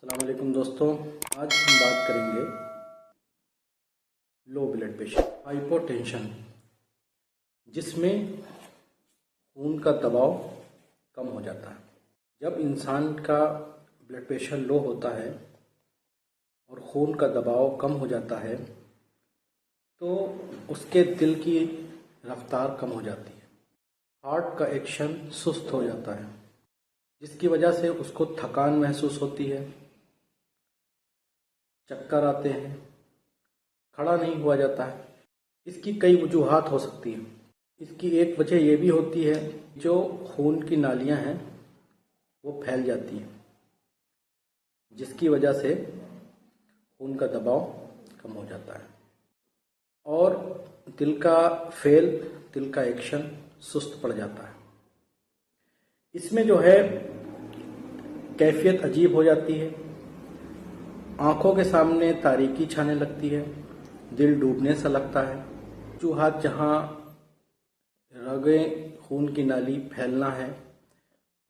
अस्सलाम वालेकुम दोस्तों, आज हम बात करेंगे लो ब्लड प्रेशर हाइपोटेंशन, जिसमें खून का दबाव कम हो जाता है। जब इंसान का ब्लड प्रेशर लो होता है और खून का दबाव कम हो जाता है तो उसके दिल की रफ्तार कम हो जाती है, हार्ट का एक्शन सुस्त हो जाता है, जिसकी वजह से उसको थकान महसूस होती है, चक्कर आते हैं, खड़ा नहीं हुआ जाता है। इसकी कई वजूहात हो सकती हैं। इसकी एक वजह यह भी होती है जो खून की नालियां हैं वो फैल जाती हैं, जिसकी वजह से खून का दबाव कम हो जाता है और दिल का एक्शन सुस्त पड़ जाता है। इसमें जो है कैफियत अजीब हो जाती है, आंखों के सामने तारीकी छाने लगती है, दिल डूबने सा लगता है, वजूहात जहाँ रगें खून की नाली फैलना है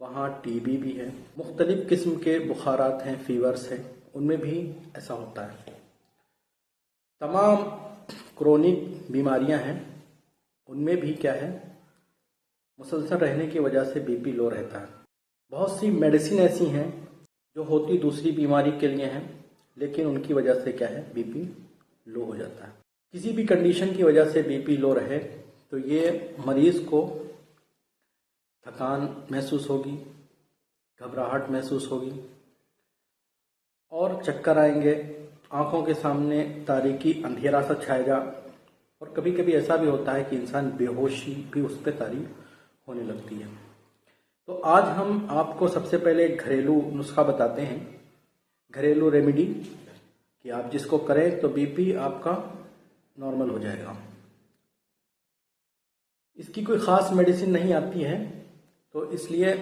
वहाँ टीबी भी है, मुख्तलिफ किस्म के बुखारात हैं, फीवर्स हैं, उनमें भी ऐसा होता है। तमाम क्रोनिक बीमारियां हैं, उनमें भी क्या है, मुसलसल रहने की वजह से बीपी लो रहता है। बहुत सी मेडिसिन ऐसी हैं जो होती दूसरी बीमारी के लिए हैं, लेकिन उनकी वजह से क्या है, बीपी लो हो जाता है। किसी भी कंडीशन की वजह से बीपी लो रहे तो ये मरीज को थकान महसूस होगी, घबराहट महसूस होगी और चक्कर आएंगे, आंखों के सामने तारीकी अंधेरा सा छाएगा और कभी कभी ऐसा भी होता है कि इंसान बेहोशी भी उस पर तारी होने लगती है। तो आज हम आपको सबसे पहले एक घरेलू नुस्खा बताते हैं, घरेलू रेमेडी, कि आप जिसको करें तो बीपी आपका नॉर्मल हो जाएगा। इसकी कोई ख़ास मेडिसिन नहीं आती है, तो इसलिए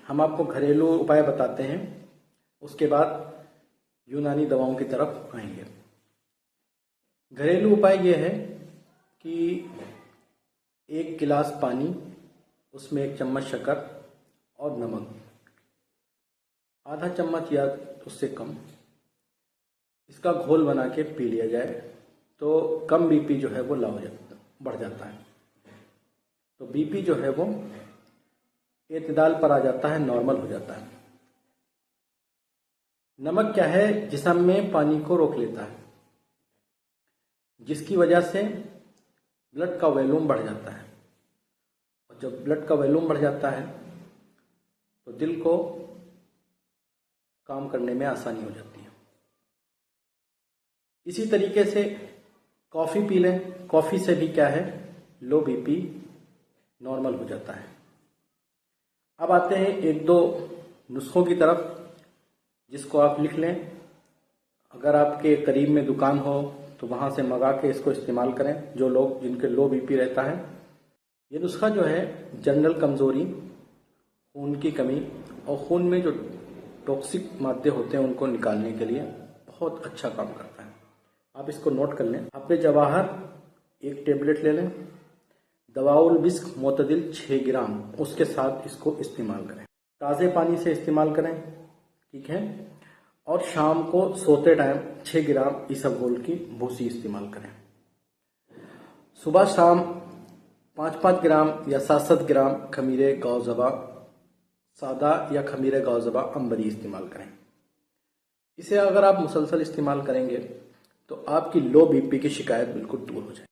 हम आपको घरेलू उपाय बताते हैं, उसके बाद यूनानी दवाओं की तरफ आएंगे। घरेलू उपाय यह है कि 1 गिलास पानी, उसमें 1 चम्मच शक्कर और नमक, आधा चम्मच या उससे कम, इसका घोल बना के पी लिया जाए तो कम बीपी जो है वो बढ़ जाता है। तो बीपी जो है वो एतदाल पर आ जाता है, नॉर्मल हो जाता है। नमक क्या है, जिस्म में पानी को रोक लेता है, जिसकी वजह से ब्लड का वॉल्यूम बढ़ जाता है और जब ब्लड का वॉल्यूम बढ़ जाता है तो दिल को काम करने में आसानी हो जाती है। इसी तरीके से कॉफ़ी पी लें, कॉफ़ी से भी क्या है, लो बीपी नॉर्मल हो जाता है। अब आते हैं 1-2 नुस्खों की तरफ, जिसको आप लिख लें। अगर आपके करीब में दुकान हो तो वहाँ से मंगा के इसको इस्तेमाल करें, जो लोग जिनके लो बीपी रहता है। ये नुस्खा जो है जनरल कमज़ोरी, खून की कमी और खून में जो टॉक्सिक मादे होते हैं उनको निकालने के लिए बहुत अच्छा काम करता है। आप इसको नोट कर लें। हब्बे जवाहर 1 टेबलेट ले लें, दवाउल बिस्क मोतदिल 6 ग्राम, उसके साथ इसको इस्तेमाल करें। ताज़े पानी से इस्तेमाल करें, ठीक है। और शाम को सोते टाइम 6 ग्राम इसबगोल की भूसी इस्तेमाल करें। सुबह शाम 5-5 ग्राम या 7-7 ग्राम खमीरे गौज़बा सादा या खमीरे गौज़बा अंबरी इस्तेमाल करें। इसे अगर आप मुसलसल इस्तेमाल करेंगे तो आपकी लो बीपी की शिकायत बिल्कुल दूर हो जाएगी।